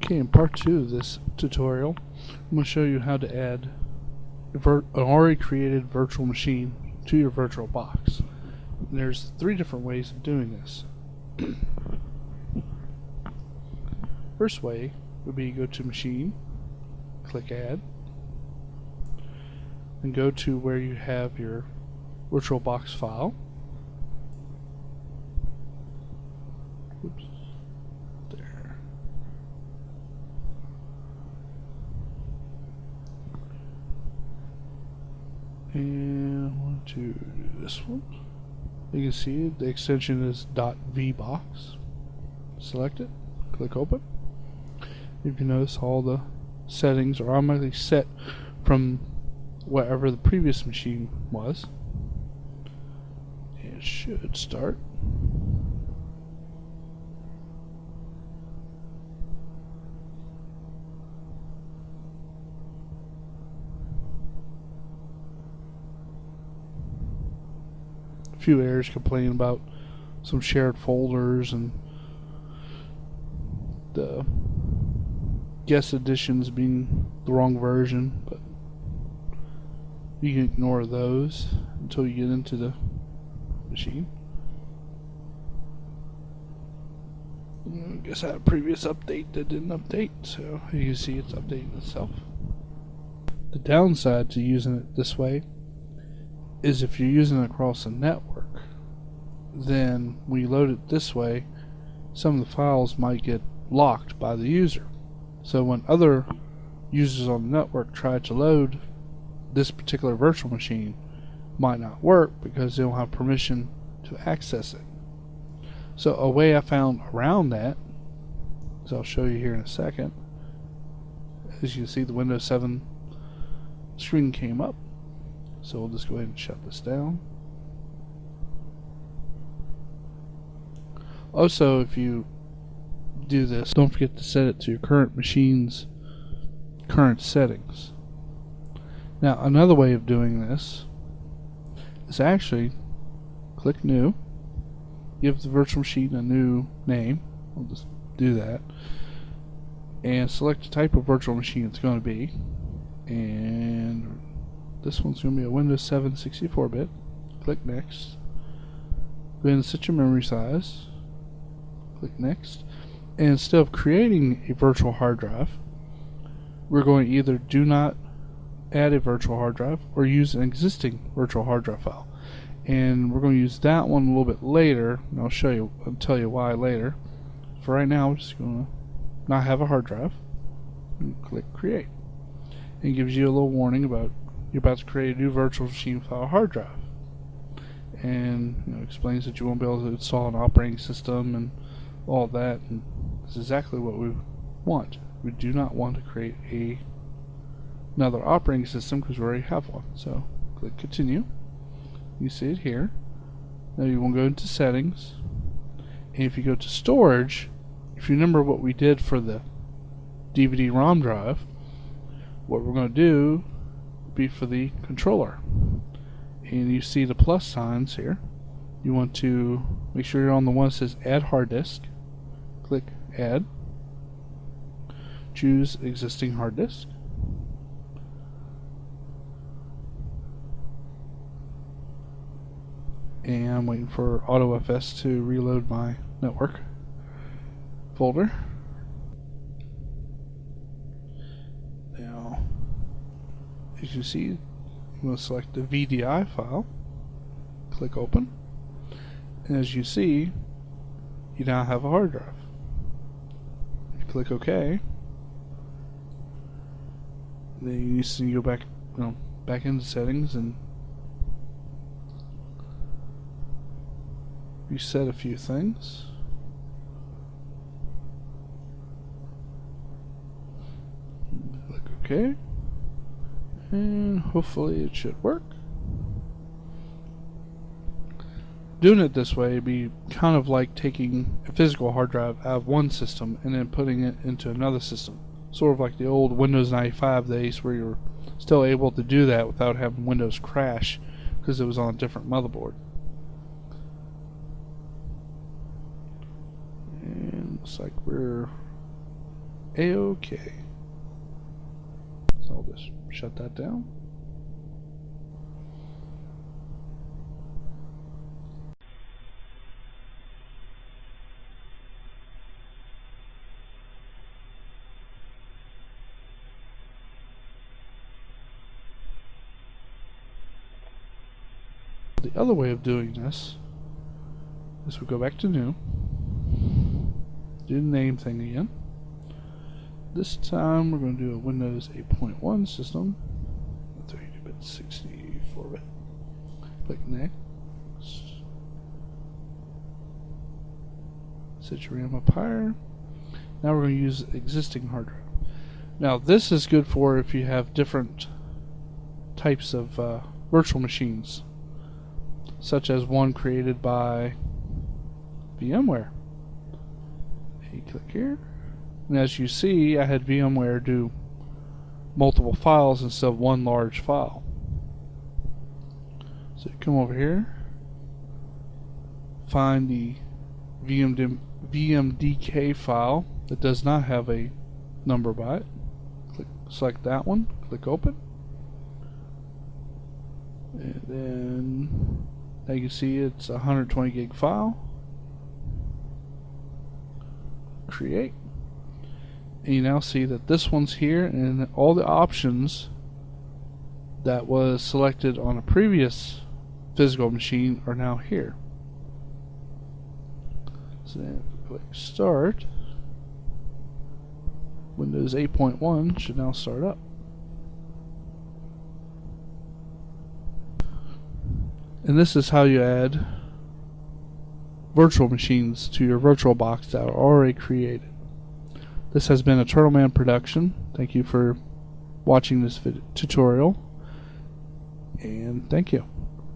Okay, in part 2 of this tutorial, I'm going to show you how to add an already created virtual machine to your virtual box. And there's 3 different ways of doing this. First way would be go to Machine, click Add, and go to where you have your VirtualBox file. Oops. There. And I want to do this one. You can see the extension is .vbox. Select it, click Open. You can notice all the settings are automatically set from whatever the previous machine was. It should start. A few errors complaining about some shared folders and the guest editions being the wrong version, but you can ignore those until you get into the machine. I guess I had a previous update that didn't update, so you can see it's updating itself. The downside to using it this way is if you're using it across a network, then when you load it this way, some of the files might get locked by the user. So when other users on the network try to load this particular virtual machine, might not work because they don't have permission to access it. So a way I found around that, as I'll show you here in a second, as you can see the Windows 7 screen came up. So we'll just go ahead and shut this down. Also, if you do this, don't forget to set it to your current machine's current settings. Now, another way of doing this is actually click New, give the virtual machine a new name. I'll just do that, and select the type of virtual machine it's going to be. And this one's going to be a Windows 7 64-bit. Click Next. Go ahead and set your memory size. Click Next. And instead of creating a virtual hard drive, we're going to either do not add a virtual hard drive or use an existing virtual hard drive file. And we're going to use that one a little bit later, and I'll tell you why later. For right now, we're just going to not have a hard drive. And click Create. And it gives you a little warning about you're about to create a new virtual machine file hard drive. And explains that you won't be able to install an operating system and all that, and that's exactly what we want. We do not want to create another operating system because we already have one. So click Continue. You see it here. Now you want to go into Settings, and if you go to Storage, if you remember what we did for the DVD-ROM drive, what we're going to do would be for the controller. And you see the plus signs here. You want to make sure you're on the one that says Add Hard Disk. Click Add. Choose Existing Hard Disk. And I'm waiting for AutoFS to reload my network folder. Now, as you see, I'm going to select the VDI file. Click Open. And as you see, you now have a hard drive. If you click OK, then you need to go back into Settings and reset a few things. Click OK, and hopefully it should work. Doing it this way would be kind of like taking a physical hard drive out of one system and then putting it into another system. Sort of like the old Windows 95 days where you're still able to do that without having Windows crash because it was on a different motherboard. And looks like we're A-OK. So I'll just shut that down. The other way of doing this is we go back to new, do the name thing again. This time we're going to do a Windows 8.1 system, 32-bit, 64-bit. Click next. Set your RAM up higher. Now we're going to use existing hard drive. Now this is good for if you have different types of virtual machines, such as one created by VMware. You click here, and as you see, I had VMware do multiple files instead of one large file. So you come over here, find the VMDK file that does not have a number by it. Select that one, click open, and then now you can see it's a 120 gig file. Create, and you now see that this one's here, and all the options that was selected on a previous physical machine are now here. So then click start. Windows 8.1 should now start up. And this is how you add virtual machines to your VirtualBox that are already created. This has been a Turtleman production. Thank you for watching this tutorial, and thank you.